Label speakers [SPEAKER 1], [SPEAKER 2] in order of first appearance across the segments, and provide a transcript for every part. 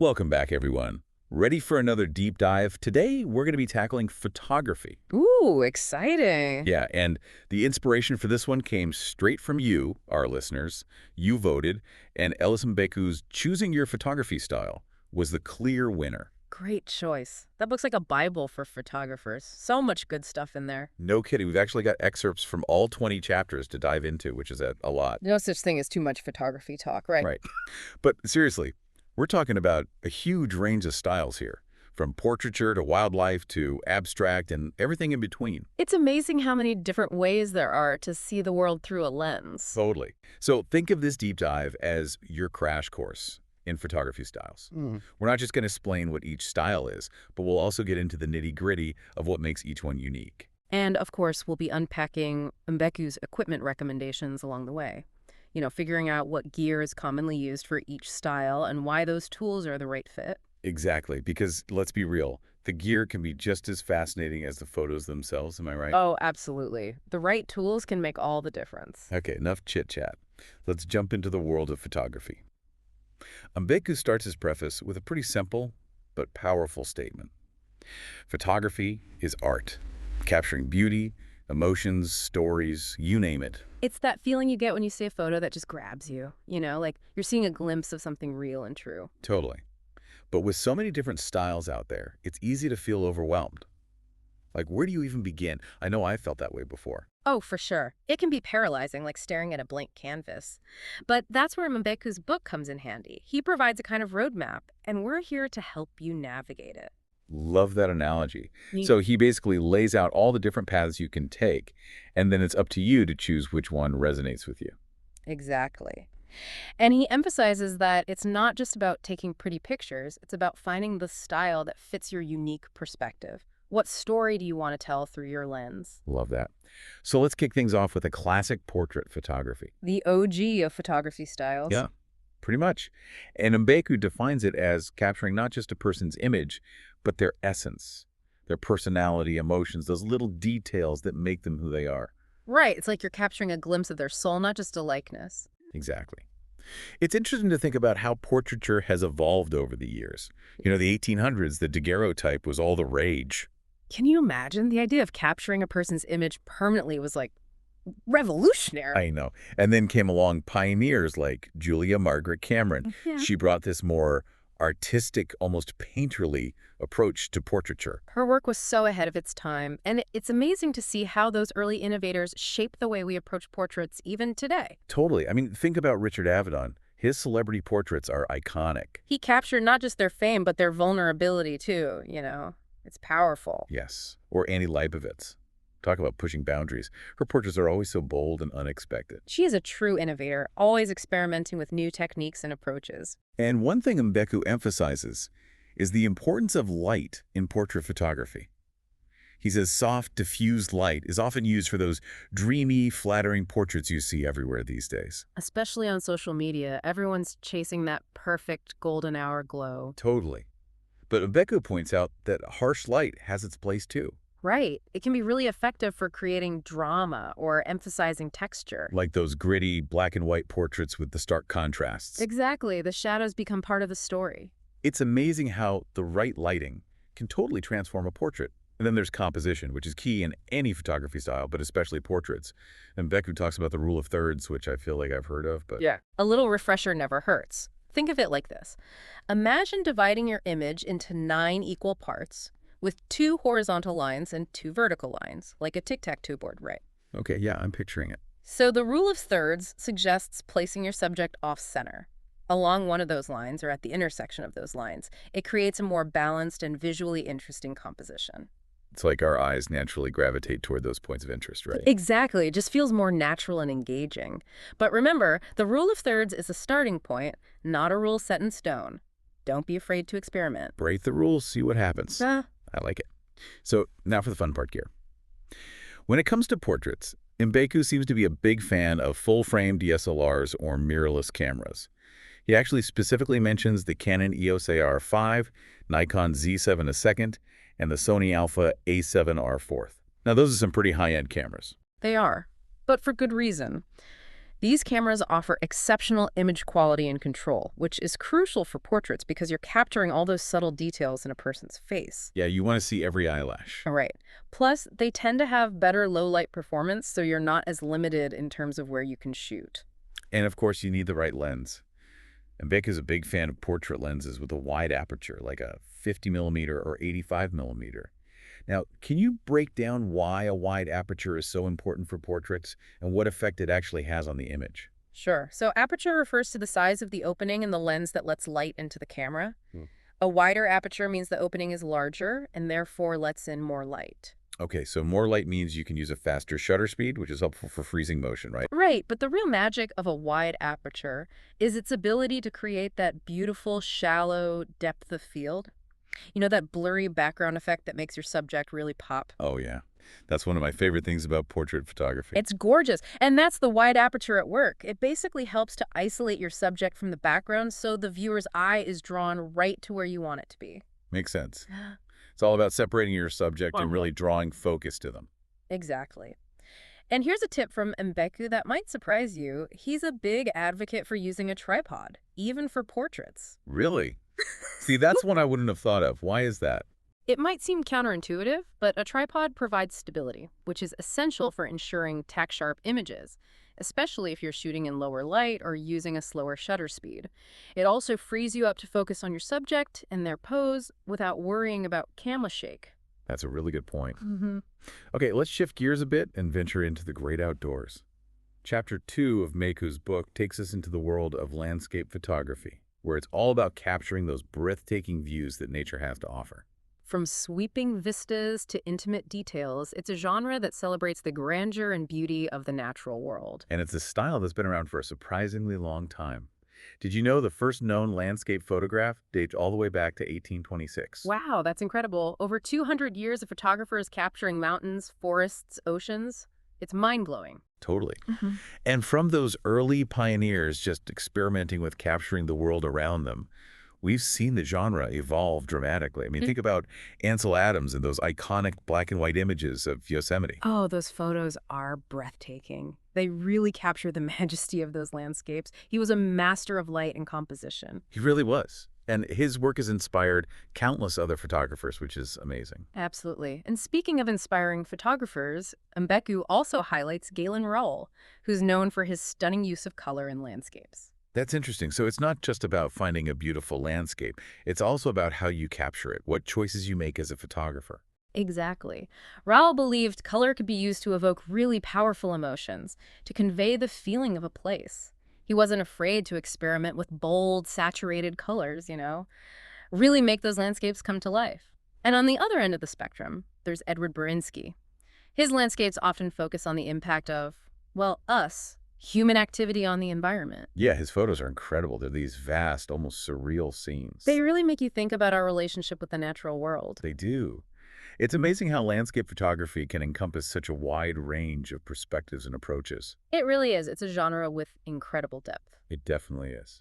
[SPEAKER 1] Welcome back, everyone. Ready for another deep dive? Today, we're going to be tackling photography.
[SPEAKER 2] Ooh, exciting.
[SPEAKER 1] Yeah, and the inspiration for this one came straight from you, our listeners. You voted, and Ellis Mbeku's Choosing Your Photography Style was the clear winner.
[SPEAKER 2] Great choice. That looks like a Bible for photographers. So much good stuff in there.
[SPEAKER 1] No kidding, we've actually got excerpts from all 20 chapters to dive into, which is a lot.
[SPEAKER 2] No such thing as too much photography talk, right?
[SPEAKER 1] Right. But seriously, we're talking about a huge range of styles here, from portraiture to wildlife to abstract and everything in between.
[SPEAKER 2] It's amazing how many different ways there are to see the world through a lens.
[SPEAKER 1] Totally. So think of this deep dive as your crash course in photography styles.
[SPEAKER 2] Mm.
[SPEAKER 1] We're not just going to explain what each style is, but we'll also get into the nitty-gritty of what makes each one unique.
[SPEAKER 2] And, of course, we'll be unpacking Mbeku's equipment recommendations along the way. Figuring out what gear is commonly used for each style and why those tools are the right fit.
[SPEAKER 1] Exactly, because let's be real, the gear can be just as fascinating as the photos themselves, am I right?
[SPEAKER 2] Oh, absolutely. The right tools can make all the difference.
[SPEAKER 1] Okay, enough chit-chat. Let's jump into the world of photography. Mbeku starts his preface with a pretty simple but powerful statement. Photography is art, capturing beauty, emotions, stories, you name it.
[SPEAKER 2] It's that feeling you get when you see a photo that just grabs you, like you're seeing a glimpse of something real and true.
[SPEAKER 1] Totally. But with so many different styles out there, it's easy to feel overwhelmed. Like, where do you even begin? I know I felt that way before.
[SPEAKER 2] Oh, for sure. It can be paralyzing, like staring at a blank canvas. But that's where Mbeku's book comes in handy. He provides a kind of roadmap, and we're here to help you navigate it.
[SPEAKER 1] Love that analogy.
[SPEAKER 2] Ye-
[SPEAKER 1] So he basically lays out all the different paths you can take, and then it's up to you to choose which one resonates with you.
[SPEAKER 2] Exactly. And he emphasizes that it's not just about taking pretty pictures, it's about finding the style that fits your unique perspective. What story do you want to tell through your lens?
[SPEAKER 1] Love that. So let's kick things off with a classic portrait photography.
[SPEAKER 2] The OG of photography styles.
[SPEAKER 1] Yeah, pretty much. And Mbeku defines it as capturing not just a person's image, but their essence, their personality, emotions, those little details that make them who they are.
[SPEAKER 2] Right, it's like you're capturing a glimpse of their soul, not just a likeness.
[SPEAKER 1] Exactly. It's interesting to think about how portraiture has evolved over the years. The 1800s, the daguerreotype was all the rage.
[SPEAKER 2] Can you imagine? The idea of capturing a person's image permanently was like revolutionary.
[SPEAKER 1] I know. And then came along pioneers like Julia Margaret Cameron.
[SPEAKER 2] Yeah.
[SPEAKER 1] She brought this more artistic, almost painterly approach to portraiture.
[SPEAKER 2] Her work was so ahead of its time, and it's amazing to see how those early innovators shaped the way we approach portraits even today.
[SPEAKER 1] Totally. I mean, think about Richard Avedon. His celebrity portraits are iconic.
[SPEAKER 2] He captured not just their fame, but their vulnerability too. It's powerful.
[SPEAKER 1] Yes. Or Annie Leibovitz. Talk about pushing boundaries. Her portraits are always so bold and unexpected.
[SPEAKER 2] She is a true innovator, always experimenting with new techniques and approaches.
[SPEAKER 1] And one thing Mbeku emphasizes is the importance of light in portrait photography. He says soft, diffused light is often used for those dreamy, flattering portraits you see everywhere these days.
[SPEAKER 2] Especially on social media, everyone's chasing that perfect golden hour glow.
[SPEAKER 1] Totally. But Mbeku points out that harsh light has its place too.
[SPEAKER 2] Right. It can be really effective for creating drama or emphasizing texture.
[SPEAKER 1] Like those gritty black and white portraits with the stark contrasts.
[SPEAKER 2] Exactly. The shadows become part of the story.
[SPEAKER 1] It's amazing how the right lighting can totally transform a portrait. And then there's composition, which is key in any photography style, but especially portraits. And Mbeku talks about the rule of thirds, which I feel like I've heard of, but
[SPEAKER 2] Yeah. A little refresher never hurts. Think of it like this. Imagine dividing your image into 9 equal parts with 2 horizontal lines and 2 vertical lines, like a tic-tac-toe board, right?
[SPEAKER 1] okay, yeah, I'm picturing it.
[SPEAKER 2] So the rule of thirds suggests placing your subject off-center, along one of those lines or at the intersection of those lines. It creates a more balanced and visually interesting composition.
[SPEAKER 1] It's like our eyes naturally gravitate toward those points of interest, right?
[SPEAKER 2] Exactly. It just feels more natural and engaging. But remember, the rule of thirds is a starting point, not a rule set in stone. Don't be afraid to experiment.
[SPEAKER 1] Break the rules, see what happens.
[SPEAKER 2] Ah,
[SPEAKER 1] I like it. So now for the fun part here. When it comes to portraits, Mbeku seems to be a big fan of full-frame DSLRs or mirrorless cameras. He actually specifically mentions the Canon EOS AR5, Nikon Z7 II, and the Sony Alpha A7R4. Now those are some pretty high-end cameras.
[SPEAKER 2] they are. But for good reason. These cameras offer exceptional image quality and control, which is crucial for portraits because you're capturing all those subtle details in a person's face.
[SPEAKER 1] Yeah, you want to see every eyelash.
[SPEAKER 2] All right. Plus, they tend to have better low light performance, so you're not as limited in terms of where you can shoot.
[SPEAKER 1] And of course, you need the right lens. And Beck is a big fan of portrait lenses with a wide aperture, like a 50 millimeter or 85 millimeter. Now, can you break down why a wide aperture is so important for portraits and what effect it actually has on the image?
[SPEAKER 2] Sure. So aperture refers to the size of the opening in the lens that lets light into the camera.
[SPEAKER 1] Hmm.
[SPEAKER 2] A wider aperture means the opening is larger and therefore lets in more light.
[SPEAKER 1] Okay, so more light means you can use a faster shutter speed, which is helpful for freezing motion, right?
[SPEAKER 2] Right, but the real magic of a wide aperture is its ability to create that beautiful, shallow depth of field. You know, that blurry background effect that makes your subject really pop?
[SPEAKER 1] Oh, yeah. That's one of my favorite things about portrait photography.
[SPEAKER 2] It's gorgeous. And that's the wide aperture at work. It basically helps to isolate your subject from the background so the viewer's eye is drawn right to where you want it to be.
[SPEAKER 1] Makes sense. It's all about separating your subject and really drawing focus to them.
[SPEAKER 2] Exactly. And here's a tip from Mbeku that might surprise you. He's a big advocate for using a tripod, even for portraits.
[SPEAKER 1] Really? See, that's one I wouldn't have thought of. Why is that?
[SPEAKER 2] It might seem counterintuitive, but a tripod provides stability, which is essential for ensuring tack-sharp images, especially if you're shooting in lower light or using a slower shutter speed. It also frees you up to focus on your subject and their pose without worrying about camera shake.
[SPEAKER 1] That's a really good point.
[SPEAKER 2] Mm-hmm.
[SPEAKER 1] Okay, let's shift gears a bit and venture into the great outdoors. Chapter 2 of Meiku's book takes us into the world of landscape photography, where it's all about capturing those breathtaking views that nature has to offer.
[SPEAKER 2] From sweeping vistas to intimate details, it's a genre that celebrates the grandeur and beauty of the natural world.
[SPEAKER 1] And it's a style that's been around for a surprisingly long time. Did you know the first known landscape photograph dates all the way back to 1826?
[SPEAKER 2] Wow, that's incredible. Over 200 years of photographers capturing mountains, forests, oceans. It's mind-blowing.
[SPEAKER 1] Totally.
[SPEAKER 2] Mm-hmm.
[SPEAKER 1] And from those early pioneers just experimenting with capturing the world around them, we've seen the genre evolve dramatically. I mean, think about Ansel Adams and those iconic black and white images of Yosemite.
[SPEAKER 2] Oh, those photos are breathtaking. They really capture the majesty of those landscapes. He was a master of light and composition.
[SPEAKER 1] He really was. And his work has inspired countless other photographers, which is amazing.
[SPEAKER 2] Absolutely. And speaking of inspiring photographers, Mbeku also highlights Galen Rowell, who's known for his stunning use of color in landscapes.
[SPEAKER 1] That's interesting. So it's not just about finding a beautiful landscape. It's also about how you capture it, what choices you make as a photographer.
[SPEAKER 2] Exactly. Rowell believed color could be used to evoke really powerful emotions, to convey the feeling of a place. He wasn't afraid to experiment with bold, saturated colors, really make those landscapes come to life. And on the other end of the spectrum, there's Edward Berinsky. His landscapes often focus on the impact of, well, us, human activity on the environment.
[SPEAKER 1] Yeah, his photos are incredible. They're these vast, almost surreal scenes.
[SPEAKER 2] They really make you think about our relationship with the natural world.
[SPEAKER 1] They do. It's amazing how landscape photography can encompass such a wide range of perspectives and approaches.
[SPEAKER 2] It really is. It's a genre with incredible depth.
[SPEAKER 1] It definitely is.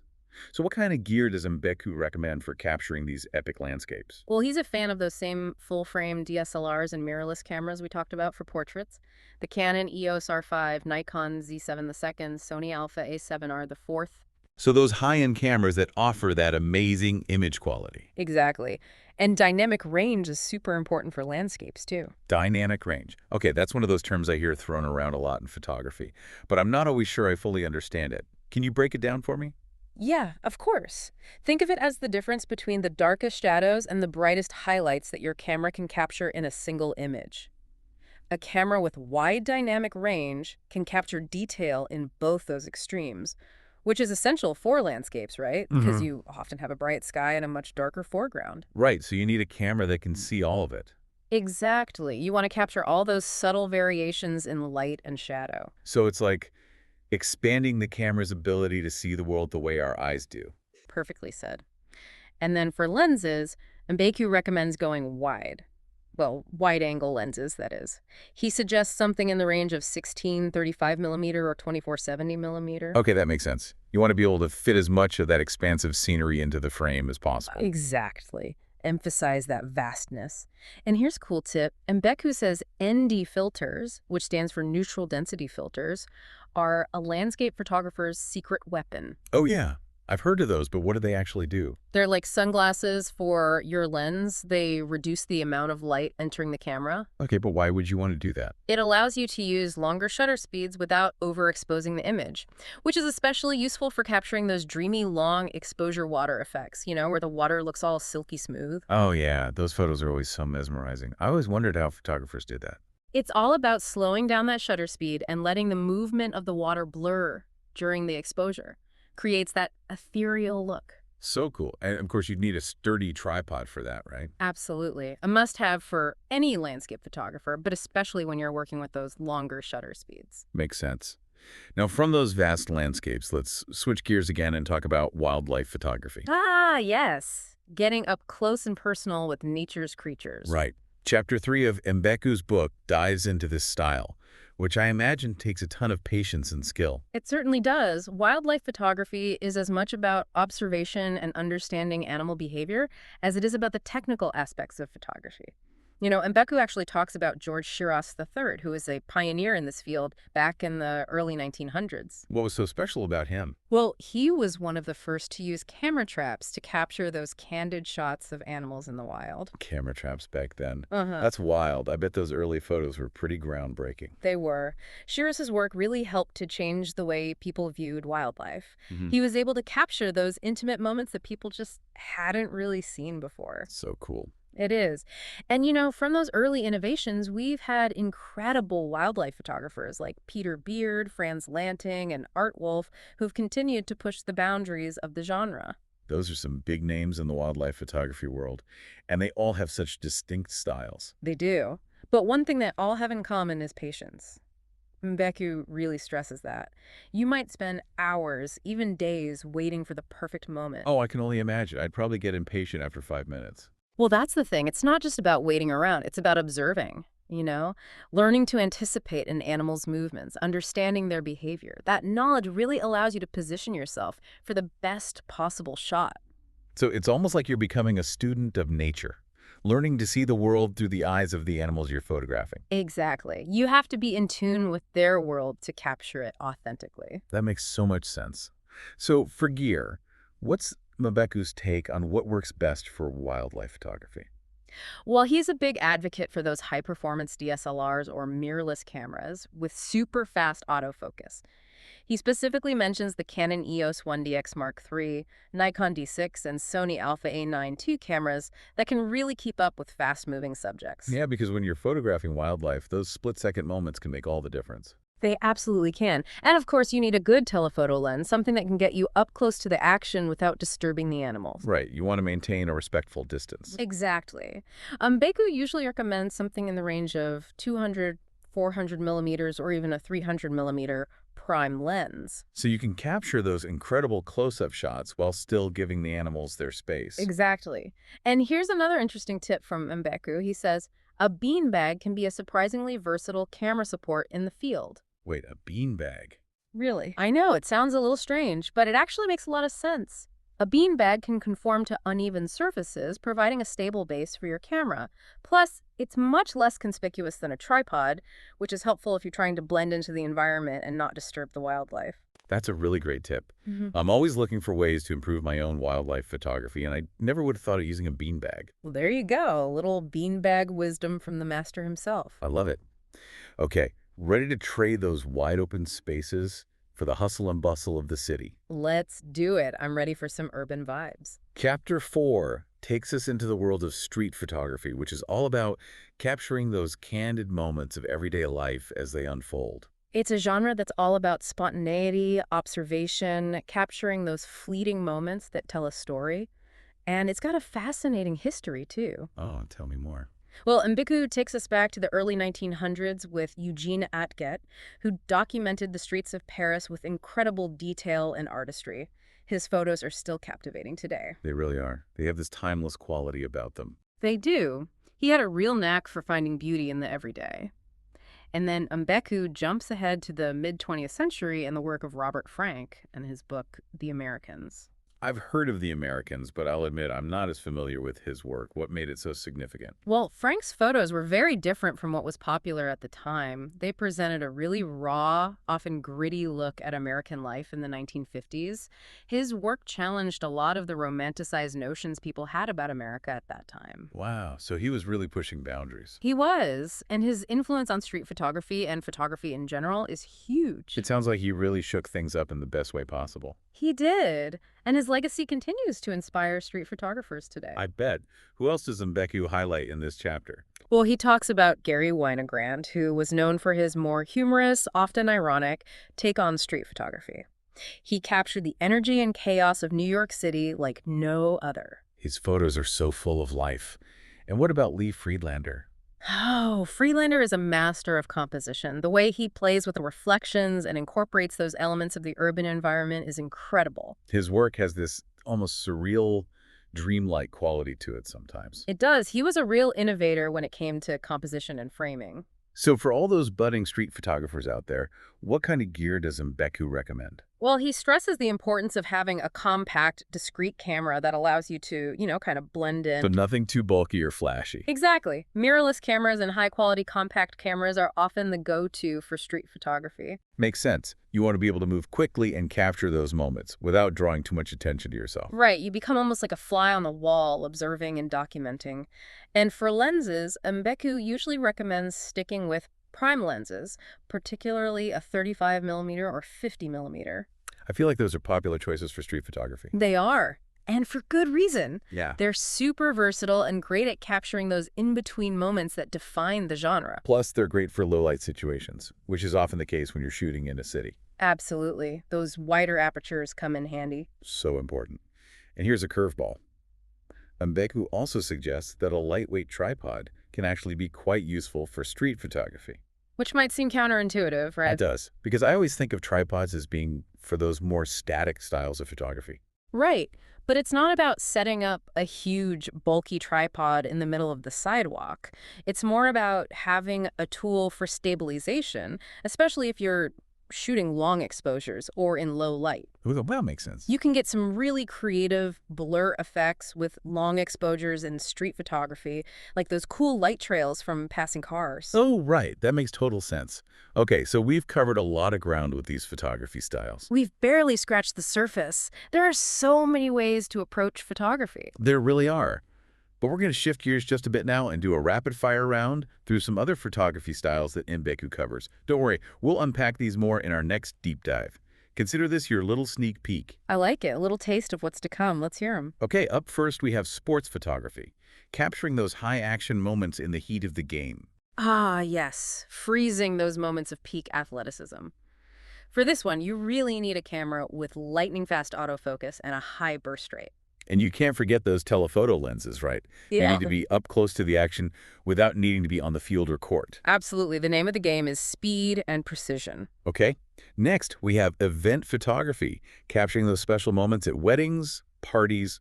[SPEAKER 1] So what kind of gear does Mbeku recommend for capturing these epic landscapes?
[SPEAKER 2] Well, he's a fan of those same full-frame DSLRs and mirrorless cameras we talked about for portraits. The Canon EOS R5, Nikon Z7 II, Sony Alpha A7R IV.
[SPEAKER 1] So those high-end cameras that offer that amazing image quality.
[SPEAKER 2] Exactly. And dynamic range is super important for landscapes, too.
[SPEAKER 1] Dynamic range. Okay, that's one of those terms I hear thrown around a lot in photography, but I'm not always sure I fully understand it. Can you break it down for me?
[SPEAKER 2] Yeah, of course. Think of it as the difference between the darkest shadows and the brightest highlights that your camera can capture in a single image. A camera with wide dynamic range can capture detail in both those extremes, which is essential for landscapes, right? Because you often have a bright sky and a much darker foreground.
[SPEAKER 1] Right, so you need a camera that can see all of it.
[SPEAKER 2] Exactly. You want to capture all those subtle variations in light and shadow.
[SPEAKER 1] So it's like expanding the camera's ability to see the world the way our eyes do.
[SPEAKER 2] Perfectly said. And then for lenses, Mbeku recommends going wide. Well, wide-angle lenses, that is. He suggests something in the range of 16-35 millimeter or 24-70 millimeter.
[SPEAKER 1] Okay, that makes sense. You want to be able to fit as much of that expansive scenery into the frame as possible.
[SPEAKER 2] Exactly. emphasize that vastness. And here's a cool tip. Mbeku says ND filters, which stands for neutral density filters, are a landscape photographer's secret weapon.
[SPEAKER 1] Oh, yeah. I've heard of those, but what do they actually do?
[SPEAKER 2] They're like sunglasses for your lens. They reduce the amount of light entering the camera.
[SPEAKER 1] Okay, but why would you want to do that?
[SPEAKER 2] It allows you to use longer shutter speeds without overexposing the image, which is especially useful for capturing those dreamy long exposure water effects, where the water looks all silky smooth.
[SPEAKER 1] Oh, yeah. Those photos are always so mesmerizing. I always wondered how photographers did that.
[SPEAKER 2] It's all about slowing down that shutter speed and letting the movement of the water blur during the exposure. Creates that ethereal look.
[SPEAKER 1] So cool. And of course, you'd need a sturdy tripod for that, right?
[SPEAKER 2] Absolutely. A must-have for any landscape photographer, but especially when you're working with those longer shutter speeds.
[SPEAKER 1] Makes sense. Now, from those vast landscapes, let's switch gears again and talk about wildlife photography.
[SPEAKER 2] Ah, yes. Getting up close and personal with nature's creatures.
[SPEAKER 1] Right. Chapter 3 of Mbeku's book dives into this style, which I imagine takes a ton of patience and skill.
[SPEAKER 2] It certainly does. Wildlife photography is as much about observation and understanding animal behavior as it is about the technical aspects of photography. Mbeku actually talks about George Shiras III, who was a pioneer in this field back in the early 1900s.
[SPEAKER 1] What was so special about him?
[SPEAKER 2] Well, he was one of the first to use camera traps to capture those candid shots of animals in the wild.
[SPEAKER 1] Camera traps back then.
[SPEAKER 2] Uh-huh.
[SPEAKER 1] That's wild. I bet those early photos were pretty groundbreaking.
[SPEAKER 2] They were. Shiras's work really helped to change the way people viewed wildlife.
[SPEAKER 1] Mhm.
[SPEAKER 2] He was able to capture those intimate moments that people just hadn't really seen before.
[SPEAKER 1] So cool.
[SPEAKER 2] It is. And from those early innovations, we've had incredible wildlife photographers like Peter Beard, Franz Lanting, and Art Wolf who've continued to push the boundaries of the genre.
[SPEAKER 1] Those are some big names in the wildlife photography world, and they all have such distinct styles.
[SPEAKER 2] They do. But one thing that all have in common is patience. Mbeku really stresses that. You might spend hours, even days, waiting for the perfect moment.
[SPEAKER 1] Oh, I can only imagine. I'd probably get impatient after 5 minutes.
[SPEAKER 2] Well, that's the thing. It's not just about waiting around. It's about observing, learning to anticipate an animal's movements, understanding their behavior. That knowledge really allows you to position yourself for the best possible shot.
[SPEAKER 1] So it's almost like you're becoming a student of nature, learning to see the world through the eyes of the animals you're photographing.
[SPEAKER 2] Exactly. You have to be in tune with their world to capture it authentically.
[SPEAKER 1] That makes so much sense. So for gear, what's Mbeku's take on what works best for wildlife photography?
[SPEAKER 2] Well, he's a big advocate for those high-performance DSLRs or mirrorless cameras with super fast autofocus. He specifically mentions the Canon EOS 1DX Mark III, Nikon D6, and Sony Alpha A9 II cameras that can really keep up with fast-moving subjects.
[SPEAKER 1] Yeah, because when you're photographing wildlife, those split-second moments can make all the difference.
[SPEAKER 2] They absolutely can. And of course, you need a good telephoto lens, something that can get you up close to the action without disturbing the animals.
[SPEAKER 1] Right, you want to maintain a respectful distance.
[SPEAKER 2] Exactly. Beku usually recommends something in the range of 200, 400 millimeters, or even a 300 millimeter prime lens.
[SPEAKER 1] So you can capture those incredible close-up shots while still giving the animals their space.
[SPEAKER 2] Exactly. And here's another interesting tip from Mbeku. He says, a beanbag can be a surprisingly versatile camera support in the field.
[SPEAKER 1] Wait, a beanbag?
[SPEAKER 2] Really? I know, it sounds a little strange, but it actually makes a lot of sense. A beanbag can conform to uneven surfaces, providing a stable base for your camera. Plus, it's much less conspicuous than a tripod, which is helpful if you're trying to blend into the environment and not disturb the wildlife.
[SPEAKER 1] That's a really great tip. I'm always looking for ways to improve my own wildlife photography, and I never would have thought of using a beanbag.
[SPEAKER 2] Well, there you go. A little beanbag wisdom from the master himself.
[SPEAKER 1] I love it. Okay, ready to trade those wide-open spaces for the hustle and bustle of the city.
[SPEAKER 2] Let's do it. I'm ready for some urban vibes.
[SPEAKER 1] Chapter 4 takes us into the world of street photography, which is all about capturing those candid moments of everyday life as they unfold.
[SPEAKER 2] It's a genre that's all about spontaneity, observation, capturing those fleeting moments that tell a story. And it's got a fascinating history, too.
[SPEAKER 1] Oh, tell me more.
[SPEAKER 2] Well, Mbeku takes us back to the early 1900s with Eugene Atget, who documented the streets of Paris with incredible detail and artistry. His photos are still captivating today.
[SPEAKER 1] They really are. They have this timeless quality about them.
[SPEAKER 2] They do. He had a real knack for finding beauty in the everyday. And then Mbeku jumps ahead to the mid-20th century and the work of Robert Frank and his book, The Americans.
[SPEAKER 1] I've heard of the Americans, but I'll admit I'm not as familiar with his work. What made it so significant?
[SPEAKER 2] Well, Frank's photos were very different from what was popular at the time. They presented a really raw, often gritty look at American life in the 1950s. His work challenged a lot of the romanticized notions people had about America at that time.
[SPEAKER 1] Wow, so he was really pushing boundaries.
[SPEAKER 2] He was, and his influence on street photography and photography in general is huge.
[SPEAKER 1] It sounds like he really shook things up in the best way possible.
[SPEAKER 2] He did, and his legacy continues to inspire street photographers today.
[SPEAKER 1] I bet. Who else does Mbeku highlight in this chapter?
[SPEAKER 2] Well, he talks about Gary Winogrand, who was known for his more humorous, often ironic, take on street photography. He captured the energy and chaos of New York City like no other.
[SPEAKER 1] His photos are so full of life. And what about Lee Friedlander?
[SPEAKER 2] Oh, Freelander is a master of composition. The way he plays with the reflections and incorporates those elements of the urban environment is incredible.
[SPEAKER 1] His work has this almost surreal, dreamlike quality to it sometimes.
[SPEAKER 2] It does. He was a real innovator when it came to composition and framing.
[SPEAKER 1] So for all those budding street photographers out there, what kind of gear does Mbeku recommend?
[SPEAKER 2] Well, he stresses the importance of having a compact, discrete camera that allows you to, kind of blend in.
[SPEAKER 1] So nothing too bulky or flashy.
[SPEAKER 2] Exactly. Mirrorless cameras and high-quality compact cameras are often the go-to for street photography.
[SPEAKER 1] Makes sense. You want to be able to move quickly and capture those moments without drawing too much attention to yourself.
[SPEAKER 2] Right, you become almost like a fly on the wall, observing and documenting. And for lenses, Mbeku usually recommends sticking with prime lenses, particularly a 35mm or 50mm.
[SPEAKER 1] I feel like those are popular choices for street photography.
[SPEAKER 2] They are, and for good reason.
[SPEAKER 1] Yeah.
[SPEAKER 2] They're super versatile and great at capturing those in-between moments that define the genre.
[SPEAKER 1] Plus, they're great for low-light situations, which is often the case when you're shooting in a city.
[SPEAKER 2] Absolutely. Those wider apertures come in handy.
[SPEAKER 1] So important. And here's a curveball. Mbeku also suggests that a lightweight tripod can actually be quite useful for street photography.
[SPEAKER 2] Which might seem counterintuitive, right?
[SPEAKER 1] It does, because I always think of tripods as being for those more static styles of photography.
[SPEAKER 2] Right. But it's not about setting up a huge, bulky tripod in the middle of the sidewalk. It's more about having a tool for stabilization, especially if you're shooting long exposures or in low light.
[SPEAKER 1] Well, that makes sense.
[SPEAKER 2] You can get some really creative blur effects with long exposures in street photography, like those cool light trails from passing cars.
[SPEAKER 1] Oh, right. That makes total sense. Okay, so we've covered a lot of ground with these photography styles.
[SPEAKER 2] We've barely scratched the surface. There are so many ways to approach photography.
[SPEAKER 1] There really are. But we're going to shift gears just a bit now and do a rapid-fire round through some other photography styles that Mbeku covers. Don't worry, we'll unpack these more in our next deep dive. Consider this your little sneak peek.
[SPEAKER 2] I like it. A little taste of what's to come. Let's hear them.
[SPEAKER 1] Okay, up first we have sports photography, capturing those high-action moments in the heat of the game.
[SPEAKER 2] Ah, yes. Freezing those moments of peak athleticism. For this one, you really need a camera with lightning-fast autofocus and a high burst rate.
[SPEAKER 1] And you can't forget those telephoto lenses, right?
[SPEAKER 2] Yeah.
[SPEAKER 1] You need to be up close to the action without needing to be on the field or court.
[SPEAKER 2] Absolutely. The name of the game is speed and precision.
[SPEAKER 1] Okay? Next, we have event photography, capturing those special moments at weddings, parties,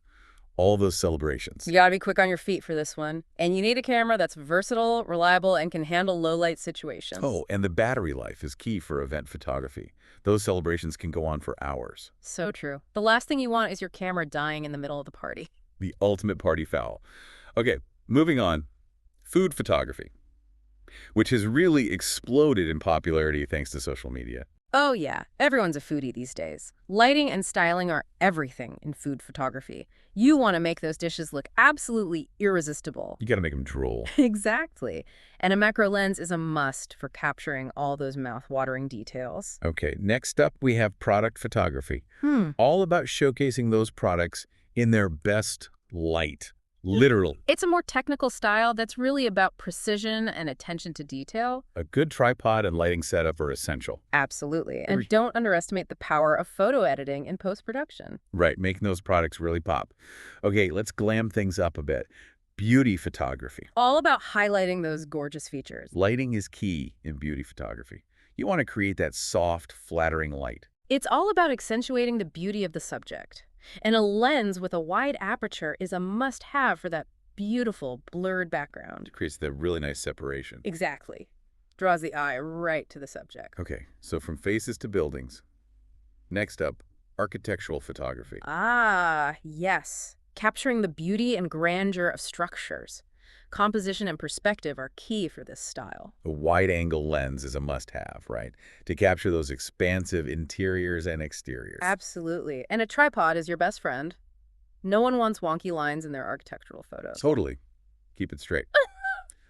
[SPEAKER 1] all those celebrations.
[SPEAKER 2] You gotta be quick on your feet for this one. And you need a camera that's versatile, reliable, and can handle low-light situations.
[SPEAKER 1] Oh, and the battery life is key for event photography. Those celebrations can go on for hours.
[SPEAKER 2] So true. The last thing you want is your camera dying in the middle of the party.
[SPEAKER 1] The ultimate party foul. Okay, moving on. Food photography, which has really exploded in popularity thanks to social media.
[SPEAKER 2] Oh yeah, everyone's a foodie these days. Lighting and styling are everything in food photography. You want to make those dishes look absolutely irresistible.
[SPEAKER 1] You got to make them drool.
[SPEAKER 2] Exactly. And a macro lens is a must for capturing all those mouth-watering details.
[SPEAKER 1] Okay, next up we have product photography. All about showcasing those products in their best light. Literal.
[SPEAKER 2] It's a more technical style that's really about precision and attention to detail.
[SPEAKER 1] A good tripod and lighting setup are essential.
[SPEAKER 2] Absolutely. And don't underestimate the power of photo editing in post-production.
[SPEAKER 1] Right, making those products really pop. Okay, let's glam things up a bit. Beauty photography.
[SPEAKER 2] All about highlighting those gorgeous features.
[SPEAKER 1] Lighting is key in beauty photography. You want to create that soft, flattering light.
[SPEAKER 2] It's all about accentuating the beauty of the subject. And a lens with a wide aperture is a must-have for that beautiful, blurred background.
[SPEAKER 1] It creates that really nice separation.
[SPEAKER 2] Exactly. Draws the eye right to the subject.
[SPEAKER 1] Okay, so from faces to buildings. Next up, architectural photography.
[SPEAKER 2] Ah, yes. Capturing the beauty and grandeur of structures. Composition and perspective are key for this style.
[SPEAKER 1] A wide-angle lens is a must-have, right? To capture those expansive interiors and exteriors.
[SPEAKER 2] Absolutely. And a tripod is your best friend. No one wants wonky lines in their architectural photos.
[SPEAKER 1] Totally. Keep it straight.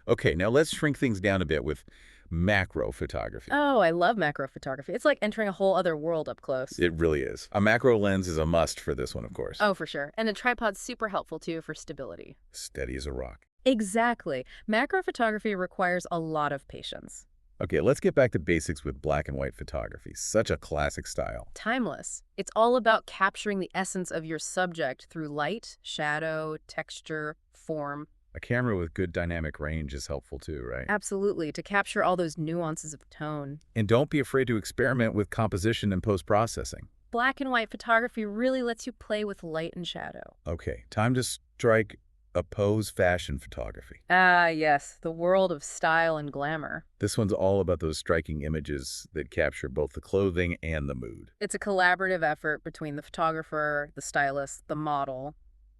[SPEAKER 1] Okay, now let's shrink things down a bit with macro photography.
[SPEAKER 2] Oh, I love macro photography. It's like entering a whole other world up close.
[SPEAKER 1] It really is. A macro lens is a must for this one, of course.
[SPEAKER 2] Oh, for sure. And a tripod's super helpful too for stability.
[SPEAKER 1] Steady as a rock.
[SPEAKER 2] Exactly. Macro photography requires a lot of patience.
[SPEAKER 1] Okay, let's get back to basics with black and white photography. Such a classic style.
[SPEAKER 2] Timeless. It's all about capturing the essence of your subject through light, shadow, texture, form.
[SPEAKER 1] A camera with good dynamic range is helpful too, right?
[SPEAKER 2] Absolutely, to capture all those nuances of tone.
[SPEAKER 1] And don't be afraid to experiment with composition and post-processing.
[SPEAKER 2] Black and white photography really lets you play with light and shadow.
[SPEAKER 1] Okay, time to strike a pose fashion photography.
[SPEAKER 2] Ah, yes, the world of style and glamour.
[SPEAKER 1] This one's all about those striking images that capture both the clothing and the mood.
[SPEAKER 2] It's a collaborative effort between the photographer, the stylist, the model.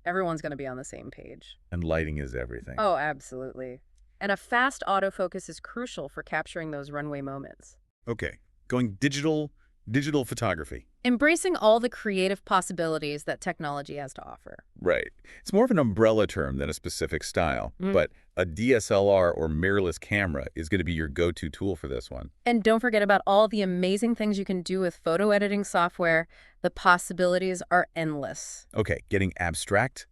[SPEAKER 2] Everyone's going to be on the same page.
[SPEAKER 1] And lighting is everything.
[SPEAKER 2] Oh, absolutely. And a fast autofocus is crucial for capturing those runway moments.
[SPEAKER 1] Okay, going digital photography.
[SPEAKER 2] Embracing all the creative possibilities that technology has to offer.
[SPEAKER 1] Right. It's more of an umbrella term than a specific style, but a DSLR or mirrorless camera is going to be your go-to tool for this one.
[SPEAKER 2] And don't forget about all the amazing things you can do with photo editing software. The possibilities are endless.
[SPEAKER 1] Okay, getting abstract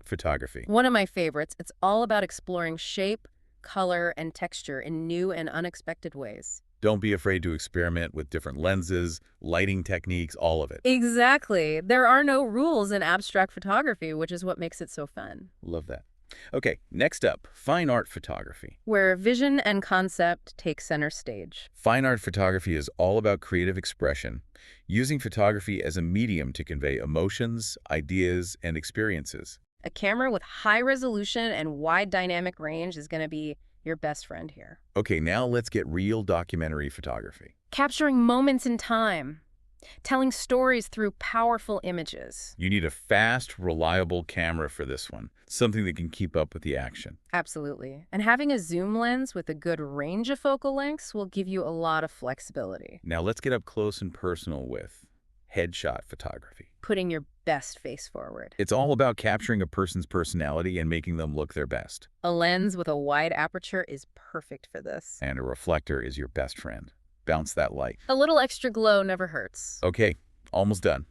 [SPEAKER 1] photography.
[SPEAKER 2] One of my favorites, it's all about exploring shape, color, and texture in new and unexpected ways.
[SPEAKER 1] Don't be afraid to experiment with different lenses, lighting techniques, all of it.
[SPEAKER 2] Exactly. There are no rules in abstract photography, which is what makes it so fun.
[SPEAKER 1] Love that. Okay, next up, fine art photography.
[SPEAKER 2] Where vision and concept take center stage.
[SPEAKER 1] Fine art photography is all about creative expression, using photography as a medium to convey emotions, ideas, and experiences.
[SPEAKER 2] A camera with high resolution and wide dynamic range is going to be your best friend here.
[SPEAKER 1] Okay, now let's get real documentary photography.
[SPEAKER 2] Capturing moments in time. Telling stories through powerful images.
[SPEAKER 1] You need a fast, reliable camera for this one, something that can keep up with the action.
[SPEAKER 2] Absolutely. And having a zoom lens with a good range of focal lengths will give you a lot of flexibility.
[SPEAKER 1] Now let's get up close and personal with headshot photography.
[SPEAKER 2] Putting your best face forward.
[SPEAKER 1] It's all about capturing a person's personality and making them look their best.
[SPEAKER 2] A lens with a wide aperture is perfect for this.
[SPEAKER 1] And a reflector is your best friend. Bounce that light.
[SPEAKER 2] A little extra glow never hurts.
[SPEAKER 1] Okay, almost done.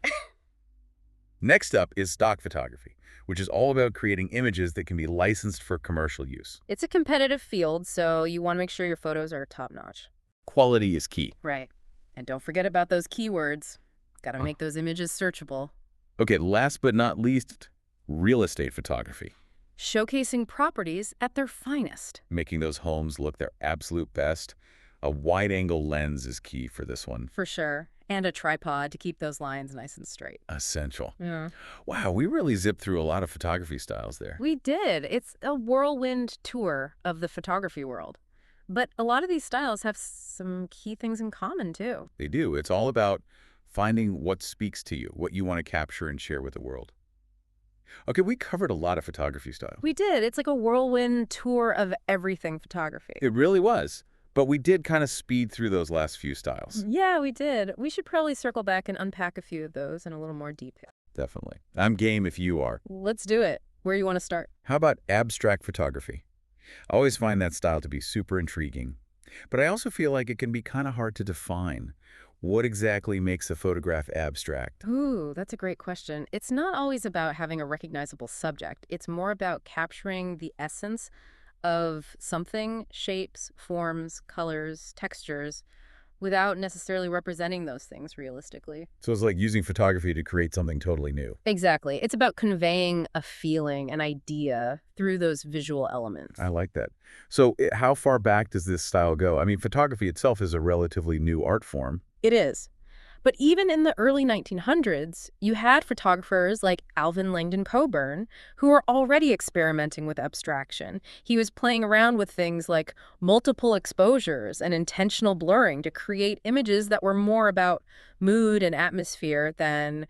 [SPEAKER 1] Next up is stock photography, which is all about creating images that can be licensed for commercial use.
[SPEAKER 2] It's a competitive field, so you want to make sure your photos are top-notch.
[SPEAKER 1] Quality is key.
[SPEAKER 2] Right. And don't forget about those keywords. Gotta make those images searchable.
[SPEAKER 1] Okay, last but not least, real estate photography.
[SPEAKER 2] Showcasing properties at their finest.
[SPEAKER 1] Making those homes look their absolute best. A wide-angle lens is key for this one.
[SPEAKER 2] For sure. And a tripod to keep those lines nice and straight.
[SPEAKER 1] Essential.
[SPEAKER 2] Yeah.
[SPEAKER 1] Wow, we really zipped through a lot of photography styles there.
[SPEAKER 2] We did. It's a whirlwind tour of the photography world. But a lot of these styles have some key things in common, too.
[SPEAKER 1] They do. It's all about finding what speaks to you, what you want to capture and share with the world. Okay, we covered a lot of photography styles.
[SPEAKER 2] We did. It's like a whirlwind tour of everything photography.
[SPEAKER 1] It really was. But we did kind of speed through those last few styles.
[SPEAKER 2] Yeah, we did. We should probably circle back and unpack a few of those in a little more detail.
[SPEAKER 1] Definitely. I'm game if you are.
[SPEAKER 2] Let's do it. Where do you want to start?
[SPEAKER 1] How about abstract photography? I always find that style to be super intriguing. But I also feel like it can be kind of hard to define. What exactly makes a photograph abstract?
[SPEAKER 2] Ooh, that's a great question. It's not always about having a recognizable subject. It's more about capturing the essence of something, shapes, forms, colors, textures, without necessarily representing those things realistically.
[SPEAKER 1] So it's like using photography to create something totally new.
[SPEAKER 2] Exactly. It's about conveying a feeling, an idea, through those visual elements.
[SPEAKER 1] I like that. So how far back does this style go? I mean, photography itself is a relatively new art form.
[SPEAKER 2] It is. But even in the early 1900s, you had photographers like Alvin Langdon Coburn who were already experimenting with abstraction. He was playing around with things like multiple exposures and intentional blurring to create images that were more about mood and atmosphere than,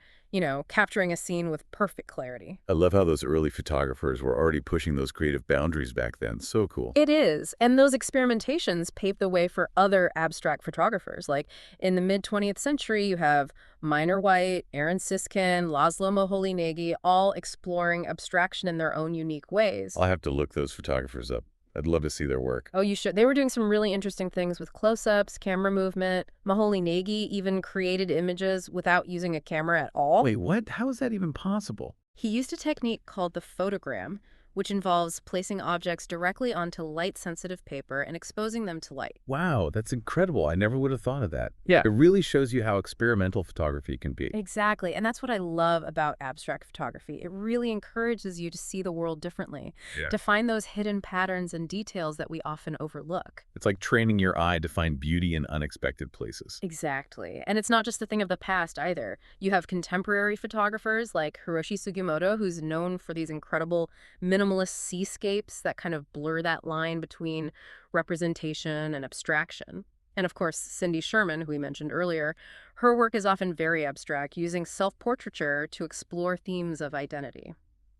[SPEAKER 2] capturing a scene with perfect clarity.
[SPEAKER 1] I love how those early photographers were already pushing those creative boundaries back then. So cool.
[SPEAKER 2] It is. And those experimentations paved the way for other abstract photographers. Like in the mid-20th century, you have Minor White, Aaron Siskin, Laszlo Moholy-Nagy, all exploring abstraction in their own unique ways.
[SPEAKER 1] I'll have to look those photographers up. I'd love to see their work.
[SPEAKER 2] Oh, you should. They were doing some really interesting things with close-ups, camera movement. Moholy-Nagy even created images without using a camera at all.
[SPEAKER 1] Wait, what? How is that even possible?
[SPEAKER 2] He used a technique called the photogram, which involves placing objects directly onto light-sensitive paper and exposing them to light.
[SPEAKER 1] Wow, that's incredible. I never would have thought of that.
[SPEAKER 2] Yeah.
[SPEAKER 1] It really shows you how experimental photography can be.
[SPEAKER 2] Exactly. And that's what I love about abstract photography. It really encourages you to see the world differently,
[SPEAKER 1] Yeah.
[SPEAKER 2] to find those hidden patterns and details that we often overlook.
[SPEAKER 1] It's like training your eye to find beauty in unexpected places.
[SPEAKER 2] Exactly. And it's not just a thing of the past either. You have contemporary photographers like Hiroshi Sugimoto, who's known for these incredible minimalist seascapes that kind of blur that line between representation and abstraction. And of course, Cindy Sherman, who we mentioned earlier, her work is often very abstract, using self-portraiture to explore themes of identity.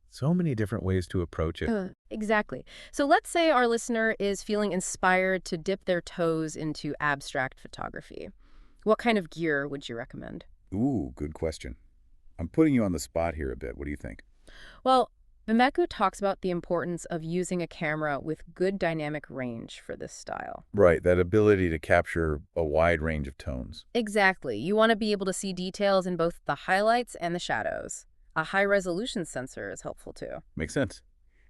[SPEAKER 1] So many different ways to approach it.
[SPEAKER 2] Exactly. So let's say our listener is feeling inspired to dip their toes into abstract photography. What kind of gear would you recommend?
[SPEAKER 1] Ooh, good question. I'm putting you on the spot here a bit. What do you think?
[SPEAKER 2] Well, Vimeko talks about the importance of using a camera with good dynamic range for this style.
[SPEAKER 1] Right, that ability to capture a wide range of tones.
[SPEAKER 2] Exactly. You want to be able to see details in both the highlights and the shadows. A high-resolution sensor is helpful too.
[SPEAKER 1] Makes sense.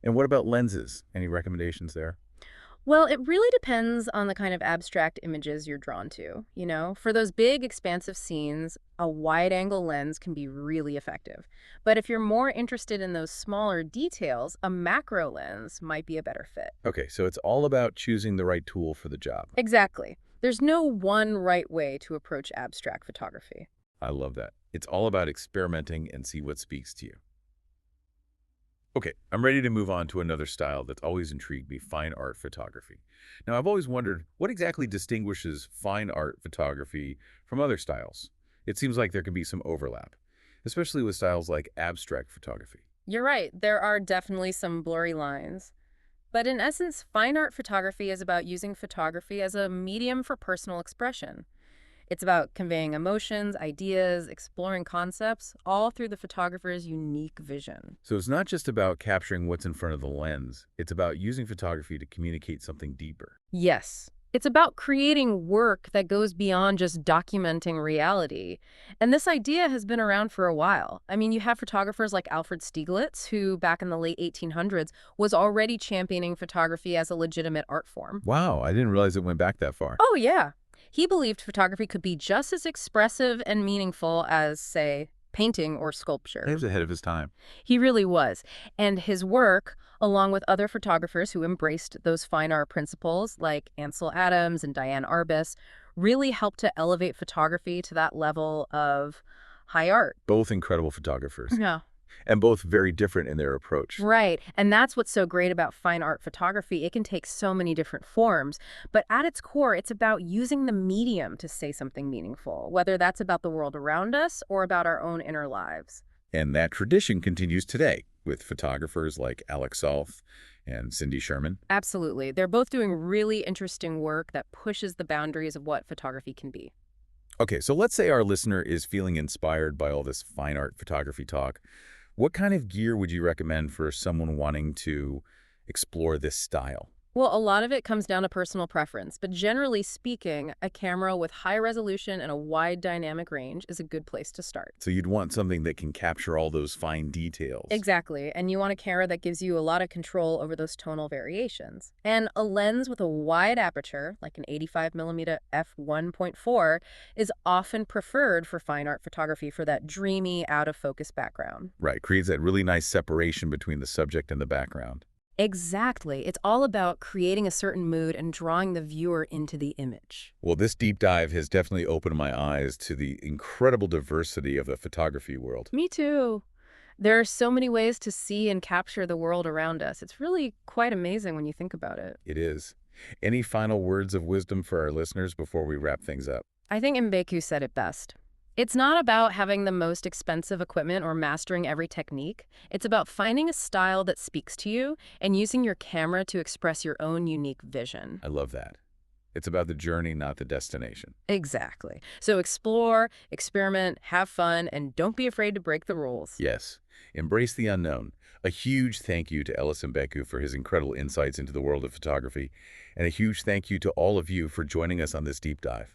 [SPEAKER 1] And what about lenses? Any recommendations there?
[SPEAKER 2] Well, it really depends on the kind of abstract images you're drawn to. For those big, expansive scenes, a wide-angle lens can be really effective. But if you're more interested in those smaller details, a macro lens might be a better fit.
[SPEAKER 1] Okay, so it's all about choosing the right tool for the job.
[SPEAKER 2] Exactly. There's no one right way to approach abstract photography.
[SPEAKER 1] I love that. It's all about experimenting and see what speaks to you. Okay, I'm ready to move on to another style that's always intrigued me, fine art photography. Now, I've always wondered what exactly distinguishes fine art photography from other styles. It seems like there can be some overlap, especially with styles like abstract photography.
[SPEAKER 2] You're right, there are definitely some blurry lines. But in essence, fine art photography is about using photography as a medium for personal expression. It's about conveying emotions, ideas, exploring concepts, all through the photographer's unique vision.
[SPEAKER 1] So it's not just about capturing what's in front of the lens. It's about using photography to communicate something deeper.
[SPEAKER 2] Yes, it's about creating work that goes beyond just documenting reality. And this idea has been around for a while. I mean, you have photographers like Alfred Stieglitz, who back in the late 1800s was already championing photography as a legitimate art form.
[SPEAKER 1] Wow, I didn't realize it went back that far.
[SPEAKER 2] Oh, yeah. He believed photography could be just as expressive and meaningful as, say, painting or sculpture.
[SPEAKER 1] He was ahead of his time.
[SPEAKER 2] He really was. And his work, along with other photographers who embraced those fine art principles, like Ansel Adams and Diane Arbus, really helped to elevate photography to that level of high art.
[SPEAKER 1] Both incredible photographers.
[SPEAKER 2] Yeah.
[SPEAKER 1] And both very different in their approach.
[SPEAKER 2] Right. And that's what's so great about fine art photography. It can take so many different forms, but at its core, it's about using the medium to say something meaningful, whether that's about the world around us or about our own inner lives.
[SPEAKER 1] And that tradition continues today with photographers like Alex Solf and Cindy Sherman.
[SPEAKER 2] Absolutely. They're both doing really interesting work that pushes the boundaries of what photography can be.
[SPEAKER 1] Okay, so let's say our listener is feeling inspired by all this fine art photography talk. What kind of gear would you recommend for someone wanting to explore this style?
[SPEAKER 2] Well, a lot of it comes down to personal preference, but generally speaking, a camera with high resolution and a wide dynamic range is a good place to start.
[SPEAKER 1] So you'd want something that can capture all those fine details.
[SPEAKER 2] Exactly, and you want a camera that gives you a lot of control over those tonal variations. And a lens with a wide aperture, like an 85mm f1.4, is often preferred for fine art photography for that dreamy, out-of-focus background.
[SPEAKER 1] Right, creates that really nice separation between the subject and the background.
[SPEAKER 2] Exactly. It's all about creating a certain mood and drawing the viewer into the image.
[SPEAKER 1] Well, this deep dive has definitely opened my eyes to the incredible diversity of the photography world.
[SPEAKER 2] Me too. There are so many ways to see and capture the world around us. It's really quite amazing when you think about it.
[SPEAKER 1] It is. Any final words of wisdom for our listeners before we wrap things up?
[SPEAKER 2] I think Mbeku said it best. It's not about having the most expensive equipment or mastering every technique. It's about finding a style that speaks to you and using your camera to express your own unique vision.
[SPEAKER 1] I love that. It's about the journey, not the destination.
[SPEAKER 2] Exactly. So explore, experiment, have fun, and don't be afraid to break the rules.
[SPEAKER 1] Yes, embrace the unknown. A huge thank you to Ellis Mbeku for his incredible insights into the world of photography, and a huge thank you to all of you for joining us on this deep dive.